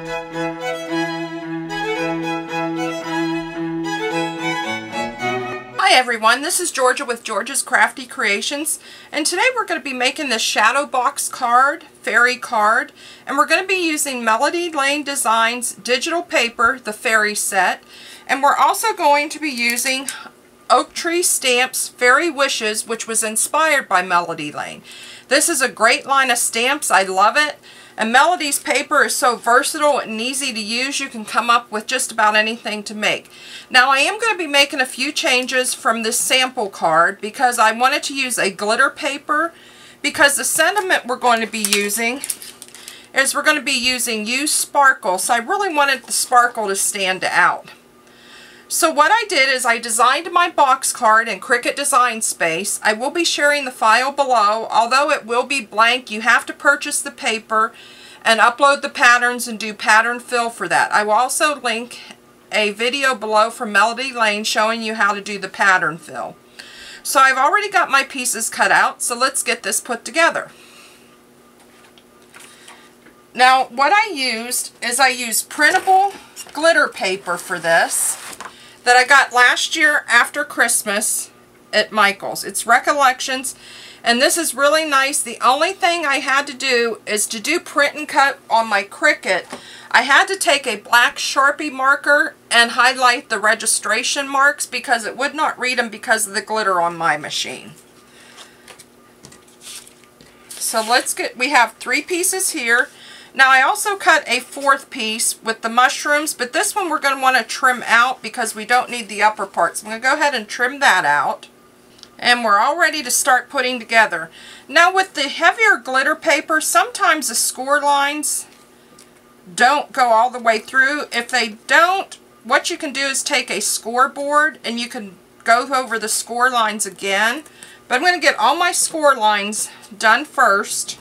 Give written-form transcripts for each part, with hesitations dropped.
Hi everyone, this is Georgia with Georgia's Crafty Creations, and today we're going to be making this Shadowbox card, fairy card, and we're going to be using Melody Lane Designs digital paper, the fairy set, and we're also going to be using Oak Tree Stamps Fairy Wishes, which was inspired by Melody Lane. This is a great line of stamps. I love it. And Melody's paper is so versatile and easy to use, you can come up with just about anything to make. Now I am going to be making a few changes from this sample card because I wanted to use a glitter paper, because the sentiment we're going to be using is we're going to be using used sparkle, so I really wanted the sparkle to stand out. So what I did is I designed my box card in Cricut Design Space. I will be sharing the file below. Although it will be blank, you have to purchase the paper and upload the patterns and do pattern fill for that. I will also link a video below from Melody Lane showing you how to do the pattern fill. So I've already got my pieces cut out, so let's get this put together. Now what I used is I used printable glitter paper for this that I got last year after Christmas at Michael's. It's Recollections, and this is really nice. The only thing I had to do is to do print and cut on my Cricut. I had to take a black Sharpie marker and highlight the registration marks because it would not read them because of the glitter on my machine. So we have 3 pieces here. Now I also cut a 4th piece with the mushrooms, but this one we're going to want to trim out because we don't need the upper parts. I'm going to go ahead and trim that out. And we're all ready to start putting together. Now with the heavier glitter paper, sometimes the score lines don't go all the way through. If they don't, what you can do is take a scoreboard and you can go over the score lines again. But I'm going to get all my score lines done first.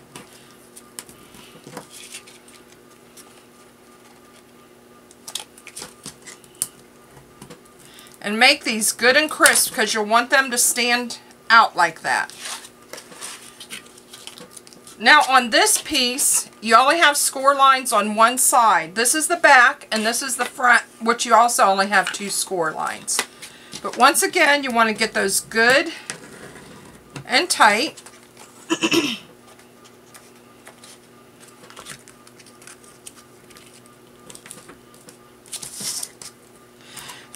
And make these good and crisp because you'll want them to stand out like that. Now on this piece, you only have score lines on one side. This is the back and this is the front, which you also only have 2 score lines. But once again, you want to get those good and tight.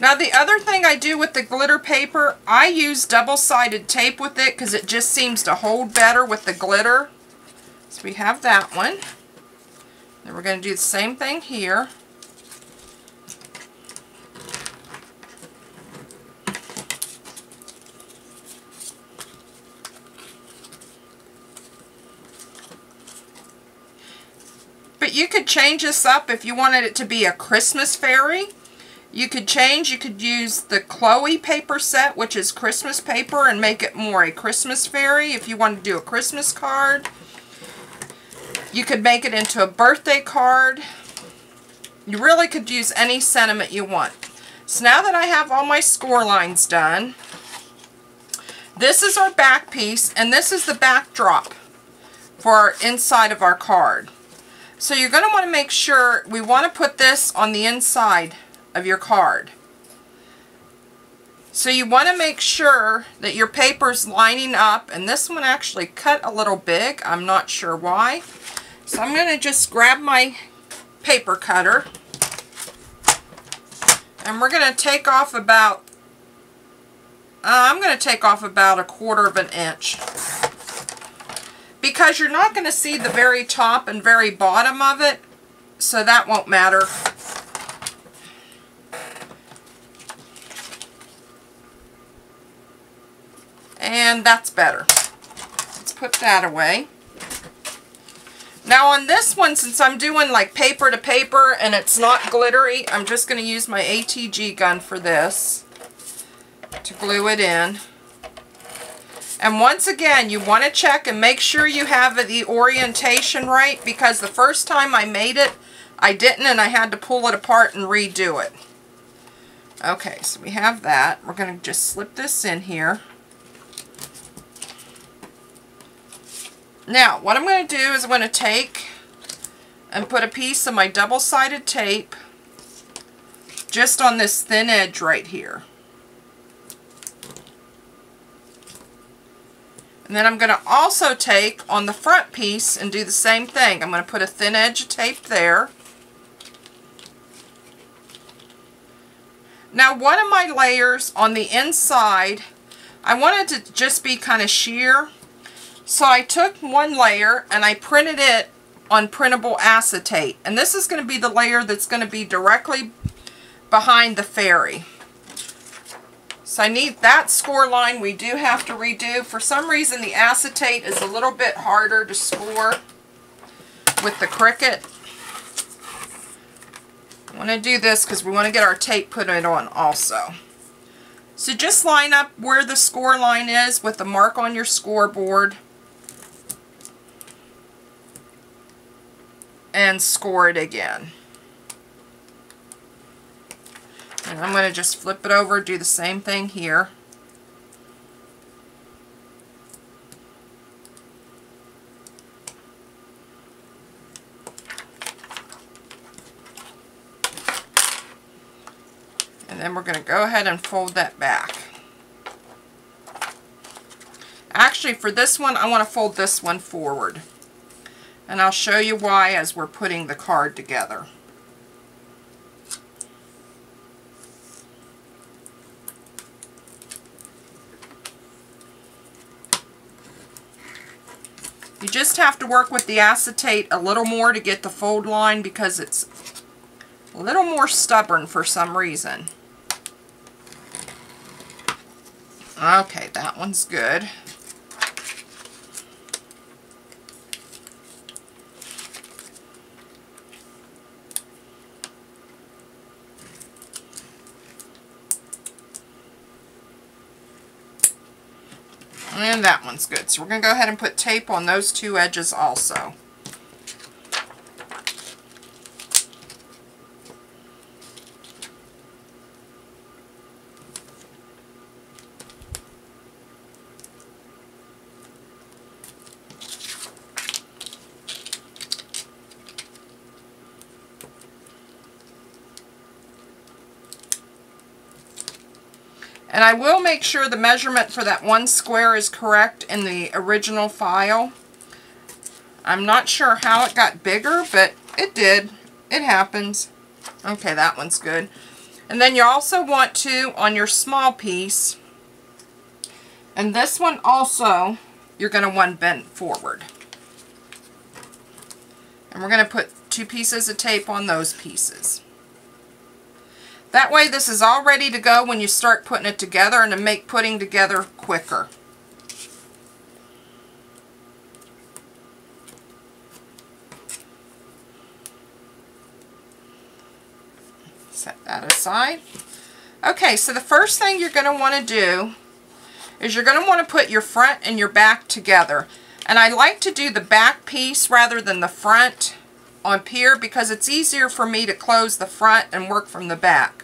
Now the other thing I do with the glitter paper, I use double-sided tape with it because it just seems to hold better with the glitter. So we have that one. Then we're going to do the same thing here. But you could change this up if you wanted it to be a Christmas fairy. You could use the Chloe paper set, which is Christmas paper, and make it more a Christmas fairy if you want to do a Christmas card. You could make it into a birthday card. You really could use any sentiment you want. So now that I have all my score lines done, this is our back piece, and this is the backdrop for our inside of our card. So you're going to want to make sure, we want to put this on the inside of your card. So you want to make sure that your paper's lining up, and this one actually cut a little big. I'm not sure why. So I'm going to just grab my paper cutter and we're going to take off about I'm going to take off about 1/4 of an inch, because you're not going to see the very top and very bottom of it, so that won't matter. And that's better. Let's put that away. Now on this one, since I'm doing like paper to paper and it's not glittery, I'm just going to use my ATG gun for this to glue it in. And once again, you want to check and make sure you have the orientation right, because the first time I made it, I didn't, and I had to pull it apart and redo it. Okay, so we have that. We're going to just slip this in here. Now, what I'm going to do is I'm going to take and put a piece of my double-sided tape just on this thin edge right here. And then I'm going to also take on the front piece and do the same thing. I'm going to put a thin edge of tape there. Now one of my layers on the inside, I wanted to just be kind of sheer. So I took one layer and I printed it on printable acetate. And this is going to be the layer that's going to be directly behind the fairy. So I need that score line we do have to redo. For some reason the acetate is a little bit harder to score with the Cricut. I want to do this because we want to get our tape put it on also. So just line up where the score line is with the mark on your scoreboard and score it again. And I'm going to just flip it over, do the same thing here. And then we're going to go ahead and fold that back. Actually, for this one, I want to fold this one forward. And I'll show you why as we're putting the card together. You just have to work with the acetate a little more to get the fold line because it's a little more stubborn for some reason. Okay, that one's good. And that one's good. So we're going to go ahead and put tape on those two edges also. And I will make sure the measurement for that one square is correct in the original file. I'm not sure how it got bigger, but it did. It happens. Okay, that one's good. And then you also want to, on your small piece, and this one also, you're going to want bent forward. And we're going to put 2 pieces of tape on those pieces. That way this is all ready to go when you start putting it together and to make putting together quicker. Set that aside. Okay, so the first thing you're going to want to do is you're going to want to put your front and your back together. And I like to do the back piece rather than the front on here because it's easier for me to close the front and work from the back.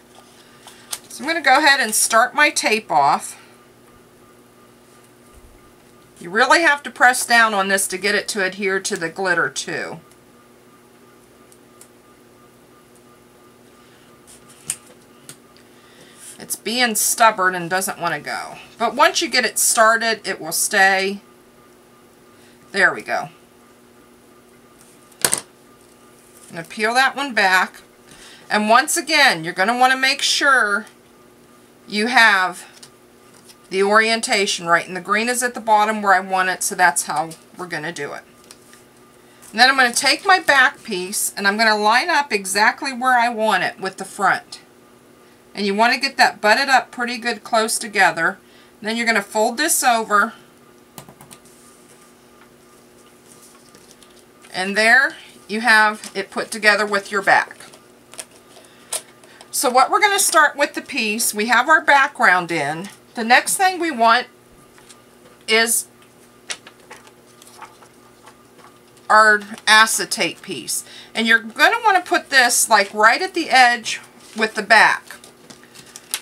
So I'm going to go ahead and start my tape off. You really have to press down on this to get it to adhere to the glitter too. It's being stubborn and doesn't want to go. But once you get it started, it will stay. There we go. I'm going to peel that one back. And once again, you're going to want to make sure you have the orientation right. And the green is at the bottom where I want it, so that's how we're going to do it. And then I'm going to take my back piece and I'm going to line up exactly where I want it with the front. And you want to get that butted up pretty good close together. And then you're going to fold this over. And there you have it put together with your back. So what we're going to start with the piece, we have our background in. The next thing we want is our acetate piece. And you're going to want to put this like right at the edge with the back.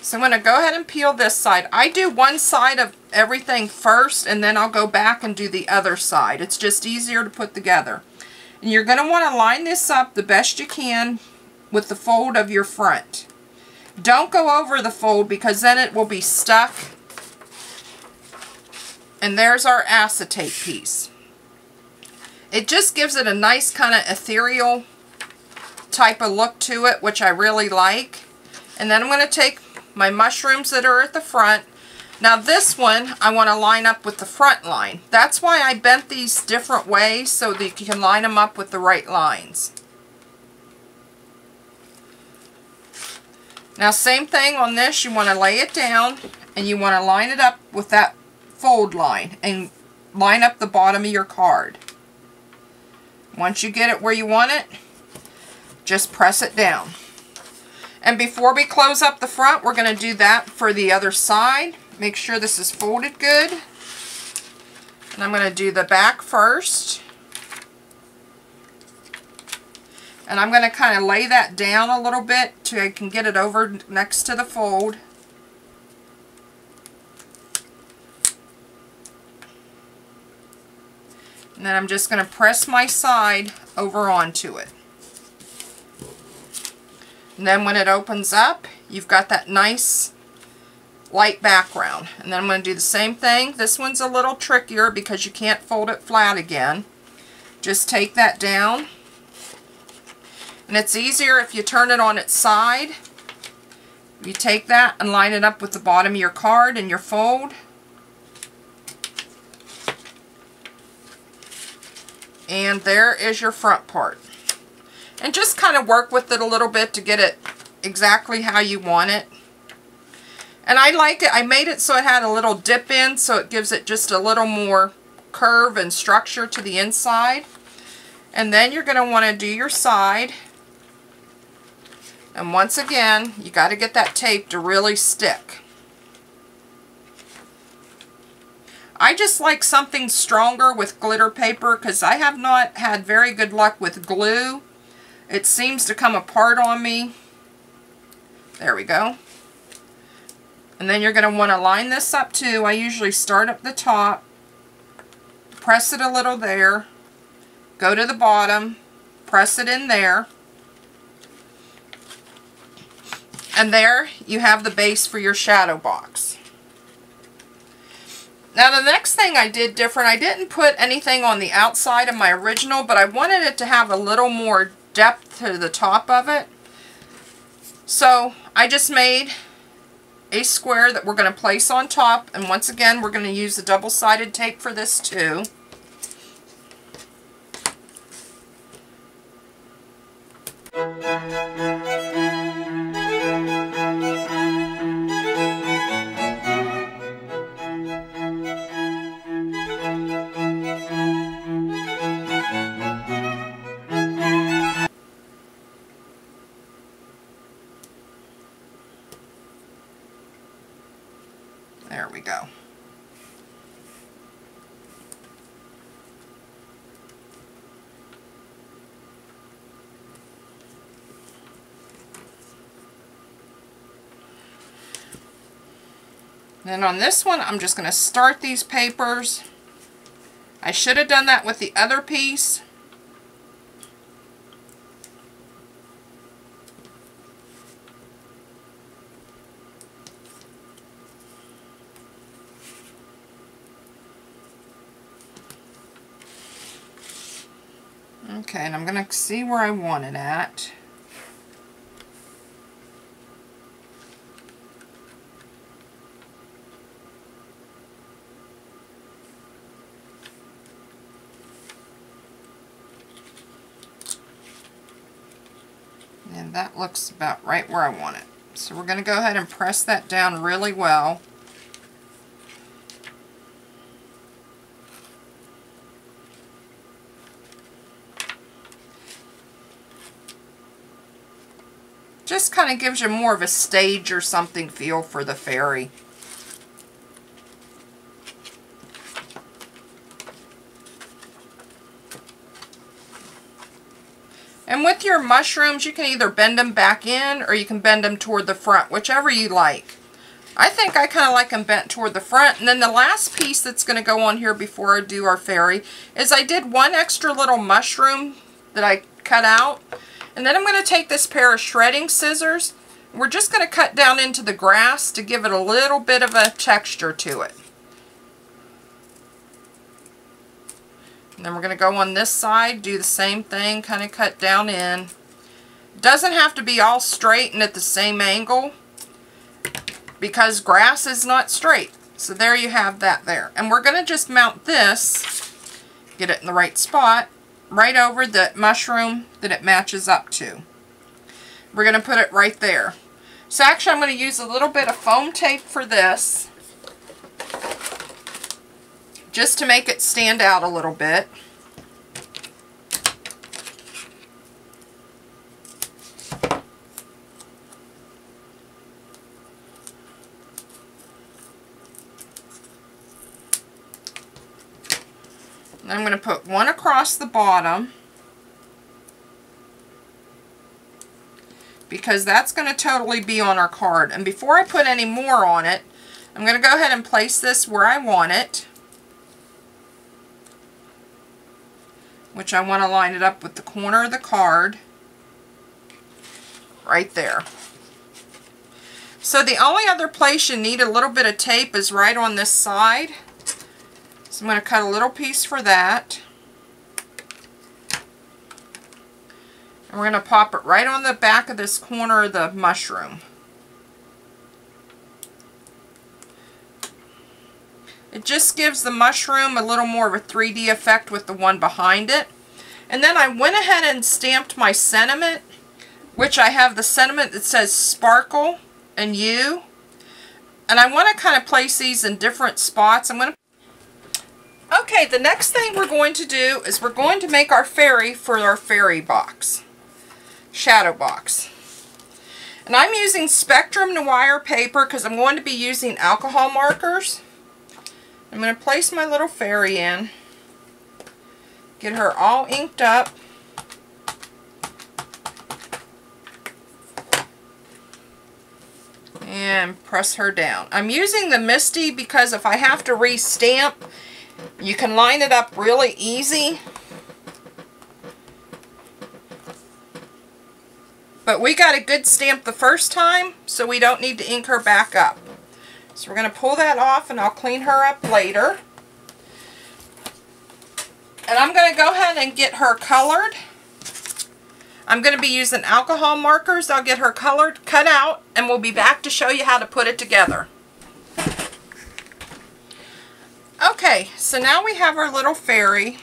So I'm going to go ahead and peel this side. I do one side of everything first and then I'll go back and do the other side. It's just easier to put together. And you're going to want to line this up the best you can with the fold of your front. Don't go over the fold because then it will be stuck. And there's our acetate piece. It just gives it a nice kind of ethereal type of look to it, which I really like. And then I'm going to take my mushrooms that are at the front. Now this one, I want to line up with the front line. That's why I bent these different ways, so that you can line them up with the right lines. Now same thing on this, you want to lay it down and you want to line it up with that fold line and line up the bottom of your card. Once you get it where you want it, just press it down. And before we close up the front, we're going to do that for the other side. Make sure this is folded good. And I'm going to do the back first. And I'm going to kind of lay that down a little bit so I can get it over next to the fold. And then I'm just going to press my side over onto it. And then when it opens up, you've got that nice light background. And then I'm going to do the same thing. This one's a little trickier because you can't fold it flat again. Just take that down. And it's easier if you turn it on its side. You take that and line it up with the bottom of your card and your fold. And there is your front part. And just kind of work with it a little bit to get it exactly how you want it. And I like it. I made it so it had a little dip in, so it gives it just a little more curve and structure to the inside. And then you're going to want to do your side. And once again, you got to get that tape to really stick. I just like something stronger with glitter paper because I have not had very good luck with glue. It seems to come apart on me. There we go. And then you're going to want to line this up too. I usually start at the top, press it a little there, go to the bottom, press it in there. And there you have the base for your shadow box. Now the next thing I did different, I didn't put anything on the outside of my original, but I wanted it to have a little more depth to the top of it. So I just made a square that we're going to place on top, and once again we're going to use the double-sided tape for this too. There we go. Then on this one, I'm just going to start these papers. I should have done that with the other piece. Okay, and I'm going to see where I want it at. And that looks about right where I want it. So we're going to go ahead and press that down really well. Just kind of gives you more of a stage or something feel for the fairy. And with your mushrooms, you can either bend them back in or you can bend them toward the front, whichever you like. I think I kind of like them bent toward the front. And then the last piece that's going to go on here before I do our fairy is I did one extra little mushroom that I cut out. And then I'm going to take this pair of shredding scissors. We're just going to cut down into the grass to give it a little bit of a texture to it. And then we're going to go on this side, do the same thing, kind of cut down in. It doesn't have to be all straight and at the same angle, because grass is not straight. So there you have that there. And we're going to just mount this, get it in the right spot, right over the mushroom that it matches up to. We're going to put it right there. So actually I'm going to use a little bit of foam tape for this, just to make it stand out a little bit. And I'm going to put one across the bottom, because that's going to totally be on our card. And before I put any more on it, I'm going to go ahead and place this where I want it, which I want to line it up with the corner of the card, right there. So the only other place you need a little bit of tape is right on this side. So I'm going to cut a little piece for that. And we're going to pop it right on the back of this corner of the mushroom. It just gives the mushroom a little more of a 3D effect with the one behind it. And then I went ahead and stamped my sentiment, which I have the sentiment that says Sparkle and You. And I want to kind of place these in different spots. Okay, the next thing we're going to do is we're going to make our fairy for our fairy box, shadow box. And I'm using Spectrum Noir paper because I'm going to be using alcohol markers. I'm going to place my little fairy in, get her all inked up. And press her down. I'm using the Misty because if I have to re-stamp, you can line it up really easy. But we got a good stamp the first time, so we don't need to ink her back up. So we're going to pull that off and I'll clean her up later. And I'm going to go ahead and get her colored. I'm going to be using alcohol markers. I'll get her colored, cut out, and we'll be back to show you how to put it together. Okay, so now we have our little fairy.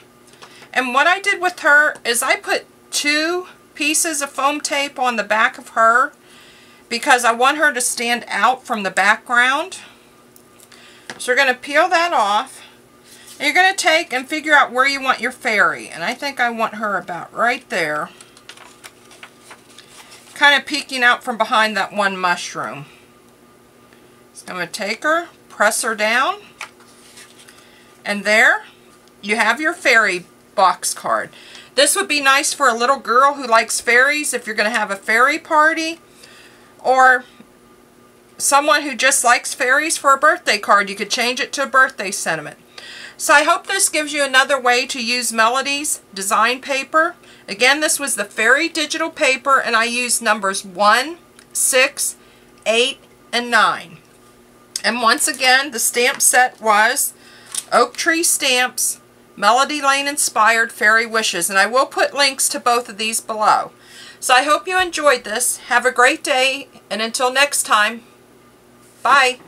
And what I did with her is I put 2 pieces of foam tape on the back of her because I want her to stand out from the background. So we're going to peel that off. And you're going to take and figure out where you want your fairy. And I think I want her about right there, kind of peeking out from behind that one mushroom. So I'm going to take her, press her down, and there you have your fairy box card. This would be nice for a little girl who likes fairies if you're going to have a fairy party, or someone who just likes fairies for a birthday card. You could change it to a birthday sentiment. So I hope this gives you another way to use Melody's design paper. Again, this was the Fairy digital paper, and I used numbers 1, 6, 8, and 9. And once again, the stamp set was Oak Tree Stamps, Melody Lane Inspired Fairy Wishes. And I will put links to both of these below. So I hope you enjoyed this. Have a great day, and until next time, bye.